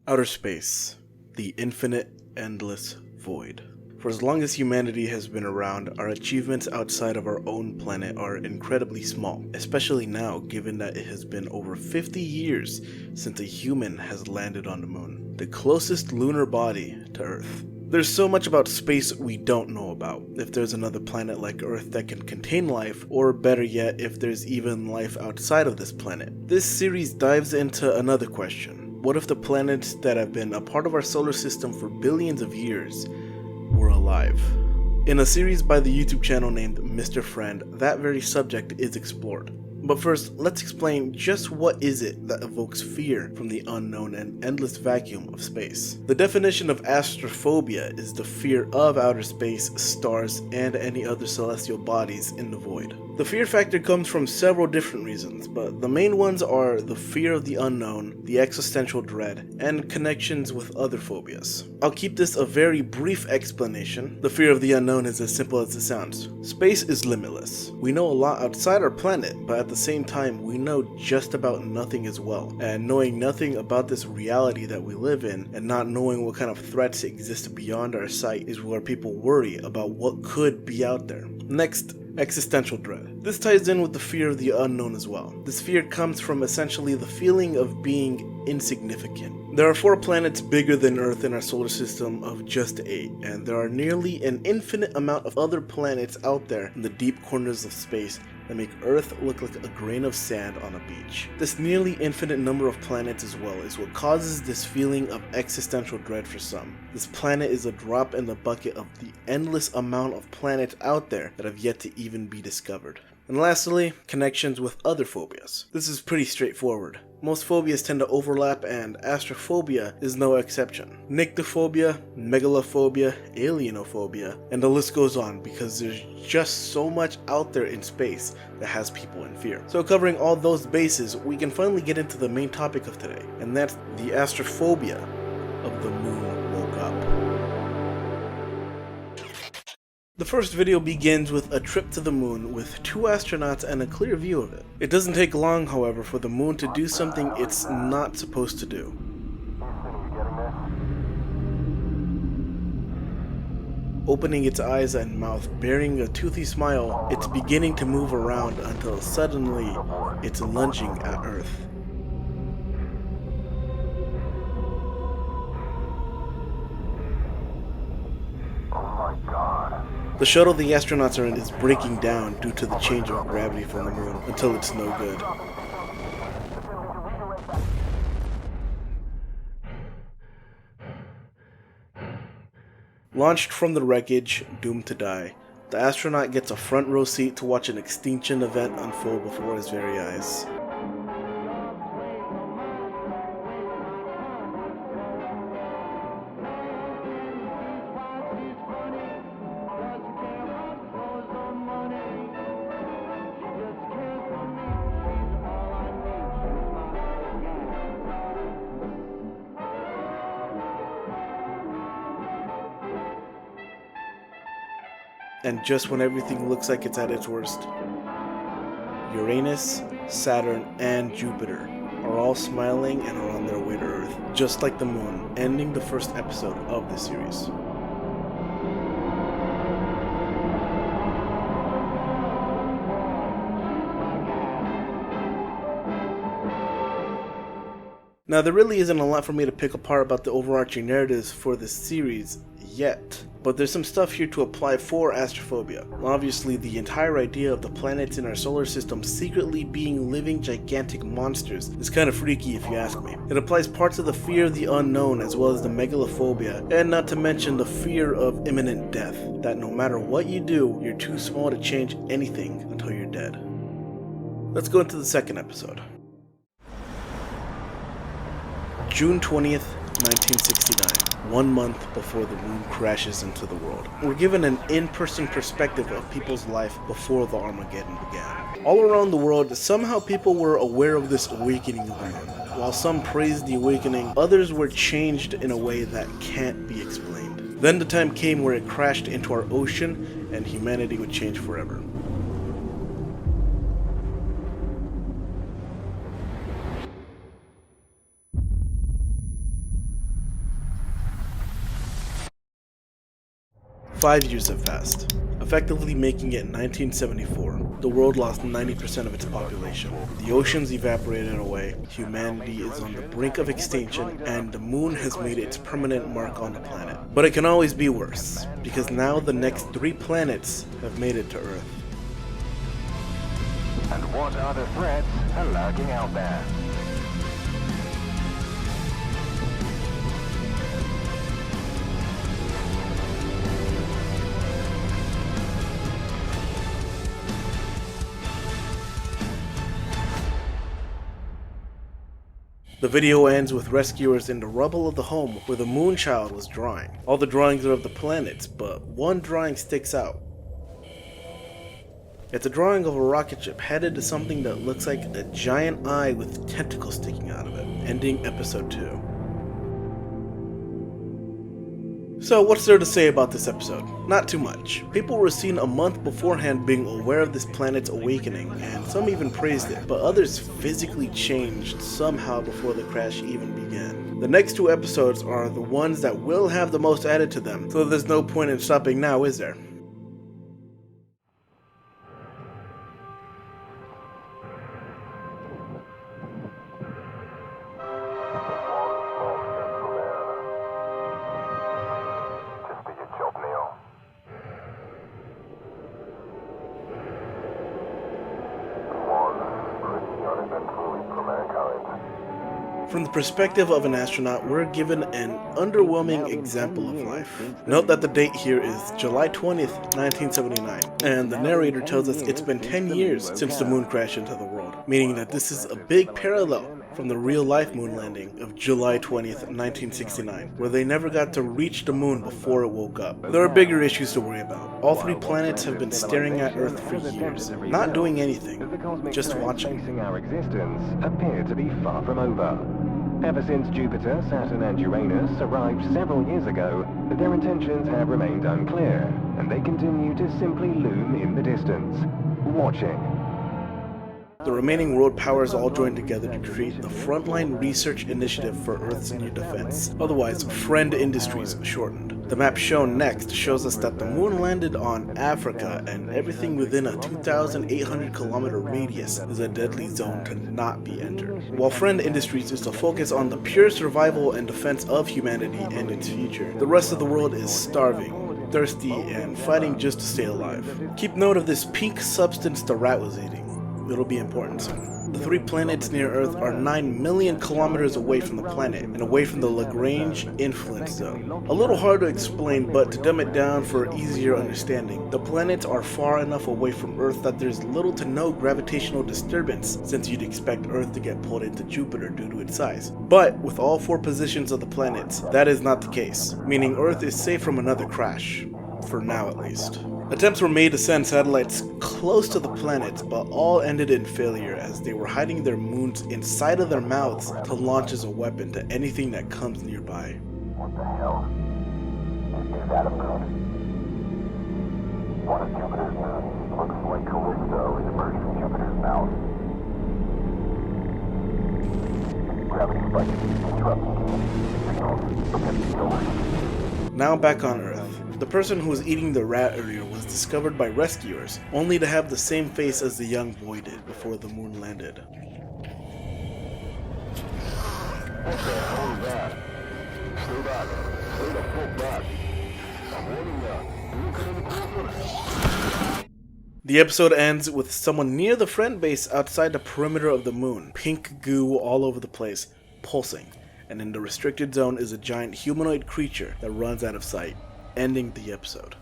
Outer space, the infinite, endless void. For as long as humanity has been around, our achievements outside of our own planet are incredibly small, especially now given that it has been over 50 years since a human has landed on the moon, the closest lunar body to Earth. There's so much about space we don't know about, if there's another planet like Earth that can contain life, or better yet, if there's even life outside of this planet. This series dives into another question. What if the planets that have been a part of our solar system for billions of years were alive? In a series by the YouTube channel named Mr. Friend, that very subject is explored. But first, let's explain just what is it that evokes fear from the unknown and endless vacuum of space. The definition of astrophobia is the fear of outer space, stars, and any other celestial bodies in the void. The fear factor comes from several different reasons, but the main ones are the fear of the unknown, the existential dread, and connections with other phobias. I'll keep this a very brief explanation. The fear of the unknown is as simple as it sounds. Space is limitless. We know a lot outside our planet, but at the same time, we know just about nothing as well. And knowing nothing about this reality that we live in, and not knowing what kind of threats exist beyond our sight, is where people worry about what could be out there. Next, existential dread. This ties in with the fear of the unknown as well. This fear comes from essentially the feeling of being insignificant. There are 4 planets bigger than Earth in our solar system of just 8, and there are nearly an infinite amount of other planets out there in the deep corners of space that make Earth look like a grain of sand on a beach. This nearly infinite number of planets as well is what causes this feeling of existential dread for some. This planet is a drop in the bucket of the endless amount of planets out there that have yet to even be discovered. And lastly, connections with other phobias. This is pretty straightforward. Most phobias tend to overlap, and astrophobia is no exception. Nyctophobia, megalophobia, alienophobia, and the list goes on because there's just so much out there in space that has people in fear. So covering all those bases, we can finally get into the main topic of today, and that's the astrophobia of the moon woke up. The first video begins with a trip to the moon with 2 astronauts and a clear view of it. It doesn't take long, however, for the moon to do something it's not supposed to do. Opening its eyes and mouth, bearing a toothy smile, it's beginning to move around until suddenly it's lunging at Earth. The shuttle the astronauts are in is breaking down due to the change of gravity from the moon until it's no good. Launched from the wreckage, doomed to die, the astronaut gets a front row seat to watch an extinction event unfold before his very eyes. And just when everything looks like it's at its worst, Uranus, Saturn, and Jupiter are all smiling and are on their way to Earth, just like the moon, ending the first episode of the series. Now, there really isn't a lot for me to pick apart about the overarching narratives for this series yet, but there's some stuff here to apply for astrophobia. Obviously, the entire idea of the planets in our solar system secretly being living gigantic monsters is kind of freaky if you ask me. It applies parts of the fear of the unknown as well as the megalophobia, and not to mention the fear of imminent death, that no matter what you do, you're too small to change anything until you're dead. Let's go into the second episode. June 20th, 1969, 1 month before the moon crashes into the world. We're given an in-person perspective of people's life before the Armageddon began. All around the world, somehow people were aware of this awakening of the moon. While some praised the awakening, others were changed in a way that can't be explained. Then the time came where it crashed into our ocean and humanity would change forever. 5 years have passed, effectively making it 1974. The world lost 90% of its population. The oceans evaporated away, humanity is on the brink of extinction, and the moon has made its permanent mark on the planet. But it can always be worse, because now the next 3 planets have made it to Earth. And what other threats are lurking out there? The video ends with rescuers in the rubble of the home where the Moonchild was drawing. All the drawings are of the planets, but one drawing sticks out. It's a drawing of a rocket ship headed to something that looks like a giant eye with tentacles sticking out of it, ending episode 2. So what's there to say about this episode? Not too much. People were seen a month beforehand being aware of this planet's awakening, and some even praised it, but others physically changed somehow before the crash even began. The next 2 episodes are the ones that will have the most added to them, so there's no point in stopping now, is there? From the perspective of an astronaut, we're given an underwhelming example of life. Note that the date here is July 20th, 1979, and the narrator tells us it's been 10 years since the moon crashed into the world, meaning that this is a big parallel from the real-life moon landing of July 20th, 1969, where they never got to reach the moon before it woke up. There are bigger issues to worry about. All 3 planets have been staring at Earth for years, not doing anything, just watching. Our existence appear to be far from over. Ever since Jupiter, Saturn and Uranus arrived several years ago, their intentions have remained unclear, and they continue to simply loom in the distance, watching. The remaining world powers all joined together to create the Frontline Research Initiative for Earth's New Defense, otherwise Friend Industries shortened. The map shown next shows us that the moon landed on Africa, and everything within a 2,800 kilometer radius is a deadly zone to not be entered. While Friend Industries is to focus on the pure survival and defense of humanity and its future, the rest of the world is starving, thirsty, and fighting just to stay alive. Keep note of this pink substance the rat was eating. It'll be important soon. The 3 planets near Earth are 9 million kilometers away from the planet and away from the Lagrange influence zone. A little hard to explain, but to dumb it down for easier understanding, the planets are far enough away from Earth that there's little to no gravitational disturbance, since you'd expect Earth to get pulled into Jupiter due to its size. But with all 4 positions of the planets, that is not the case, meaning Earth is safe from another crash. For now at least. Attempts were made to send satellites close to the planets, but all ended in failure as they were hiding their moons inside of their mouths to launch as a weapon to anything that comes nearby. What the hell? Is that a moon? One of Jupiter's moons looks like Callisto is emerged from Jupiter's mouth. Gravity spike is interrupting signals. Now back on Earth. The person who was eating the rat earlier was discovered by rescuers, only to have the same face as the young boy did before the moon landed. What the hell is that? Stay back. Stay the fuck back. I'm warning you. The episode ends with someone near the friend base outside the perimeter of the moon, pink goo all over the place, pulsing, and in the restricted zone is a giant humanoid creature that runs out of sight, ending the episode.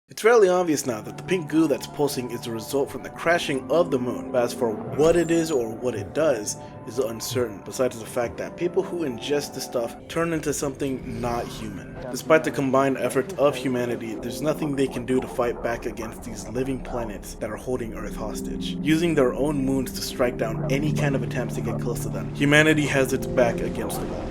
It's fairly obvious now that the pink goo that's pulsing is the result from the crashing of the moon, but as for what it is or what it does is uncertain, besides the fact that people who ingest the stuff turn into something not human. Despite the combined efforts of humanity, there's nothing they can do to fight back against these living planets that are holding Earth hostage, using their own moons to strike down any kind of attempts to get close to them. Humanity has its back against the wall.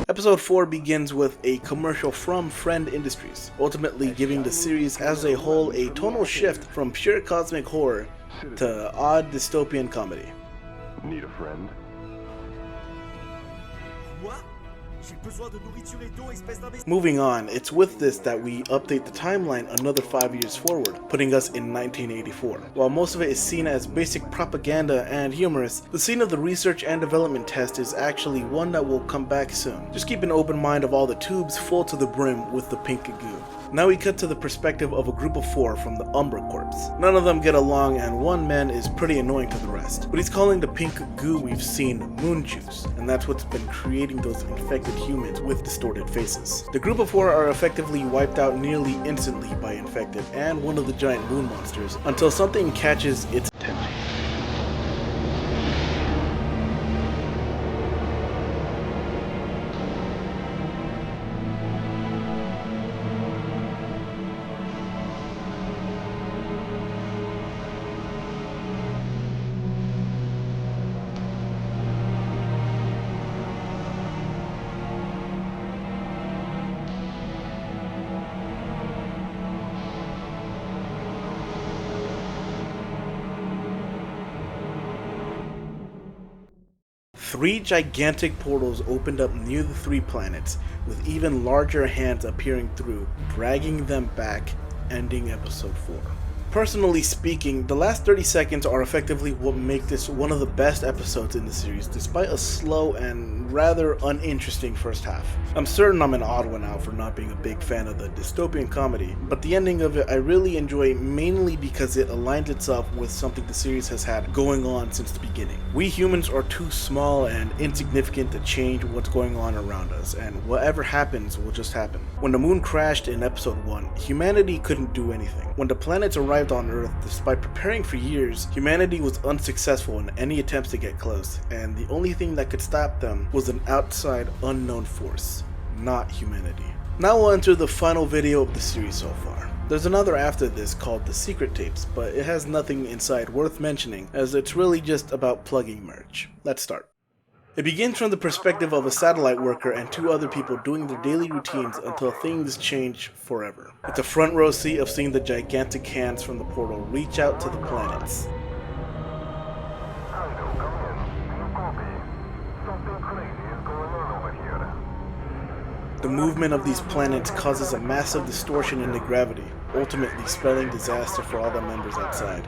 Episode 4 begins with a commercial from Friend Industries, ultimately giving the series as a whole a tonal shift from pure cosmic horror to odd dystopian comedy. Need a friend? Quoi? J'ai besoin de nourriture et d'eau, espèce d'imbécile. Moving on, it's with this that we update the timeline another 5 years forward, putting us in 1984. While most of it is seen as basic propaganda and humorous, the scene of the research and development test is actually one that will come back soon. Just keep an open mind of all the tubes full to the brim with the pink goo. Now we cut to the perspective of a group of 4 from the Umbra Corps. None of them get along and one man is pretty annoying to the rest, but he's calling the pink goo we've seen moon juice, and that's what's been creating those infected humans with distorted faces. The group of 4 are effectively wiped out nearly instantly by infected and one of the giant moon monsters until something catches its attention. Three gigantic portals opened up near the 3 planets, with even larger hands appearing through, dragging them back, ending episode 4. Personally speaking, the last 30 seconds are effectively what make this one of the best episodes in the series, despite a slow and rather uninteresting first half. I'm certain I'm an odd one out for not being a big fan of the dystopian comedy, but the ending of it I really enjoy mainly because it aligns itself with something the series has had going on since the beginning. We humans are too small and insignificant to change what's going on around us, and whatever happens will just happen. When the moon crashed in episode 1, humanity couldn't do anything. When the planets arrived on Earth, despite preparing for years, humanity was unsuccessful in any attempts to get close, and the only thing that could stop them was an outside unknown force, not humanity. Now we'll enter the final video of the series so far. There's another after this called The Secret Tapes, but it has nothing inside worth mentioning as it's really just about plugging merch. Let's start. It begins from the perspective of a satellite worker and 2 other people doing their daily routines until things change forever. It's a front row seat of seeing the gigantic hands from the portal reach out to the planets. The movement of these planets causes a massive distortion in the gravity, ultimately spelling disaster for all the members outside.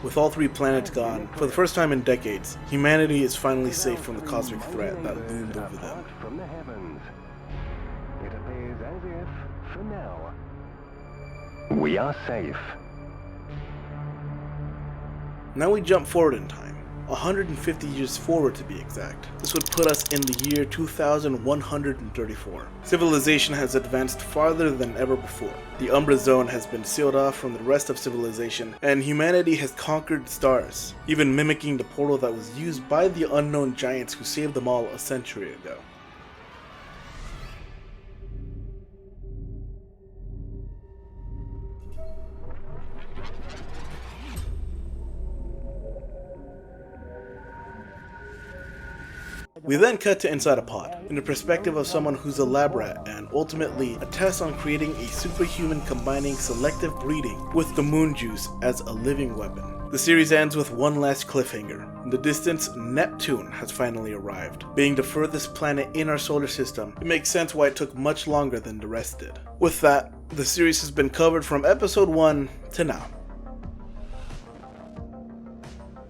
With all 3 planets gone, for the first time in decades, humanity is finally safe from the cosmic threat that loomed over them. From the heavens. It appears as if, for now, we are safe. Now we jump forward in time, 150 years forward to be exact. This would put us in the year 2134. Civilization has advanced farther than ever before. The Umbra Zone has been sealed off from the rest of civilization, and humanity has conquered stars, even mimicking the portal that was used by the unknown giants who saved them all a century ago. We then cut to inside a pod, in the perspective of someone who's a lab rat and ultimately a test on creating a superhuman combining selective breeding with the moon juice as a living weapon. The series ends with one last cliffhanger. In the distance, Neptune has finally arrived. Being the furthest planet in our solar system, it makes sense why it took much longer than the rest did. With that, the series has been covered from episode 1 to now.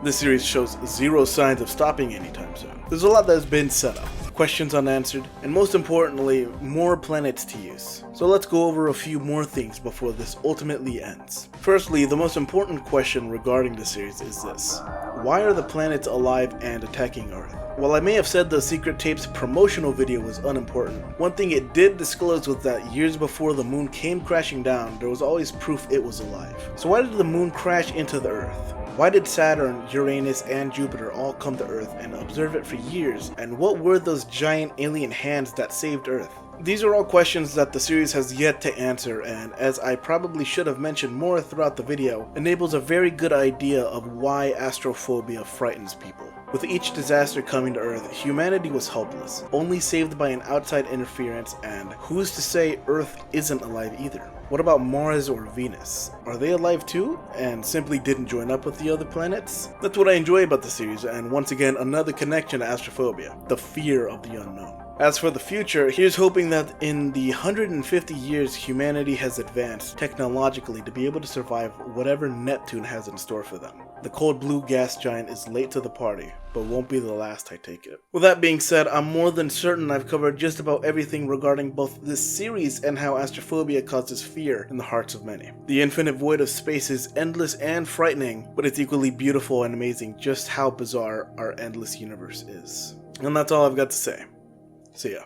This series shows 0 signs of stopping anytime soon. There's a lot that has been set up, questions unanswered, and most importantly, more planets to use. So let's go over a few more things before this ultimately ends. Firstly, the most important question regarding the series is this: why are the planets alive and attacking Earth? While I may have said the Secret Tapes promotional video was unimportant, one thing it did disclose was that years before the moon came crashing down, there was always proof it was alive. So why did the moon crash into the Earth? Why did Saturn, Uranus, and Jupiter all come to Earth and observe it for years? And what were those giant alien hands that saved Earth? These are all questions that the series has yet to answer, and as I probably should have mentioned more throughout the video, enables a very good idea of why astrophobia frightens people. With each disaster coming to Earth, humanity was helpless, only saved by an outside interference, and who's to say Earth isn't alive either? What about Mars or Venus? Are they alive too, and simply didn't join up with the other planets? That's what I enjoy about the series, and once again, another connection to astrophobia, the fear of the unknown. As for the future, here's hoping that in the 150 years humanity has advanced technologically to be able to survive whatever Neptune has in store for them. The cold blue gas giant is late to the party, but won't be the last, I take it. With that being said, I'm more than certain I've covered just about everything regarding both this series and how astrophobia causes fear in the hearts of many. The infinite void of space is endless and frightening, but it's equally beautiful and amazing just how bizarre our endless universe is. And that's all I've got to say. See ya.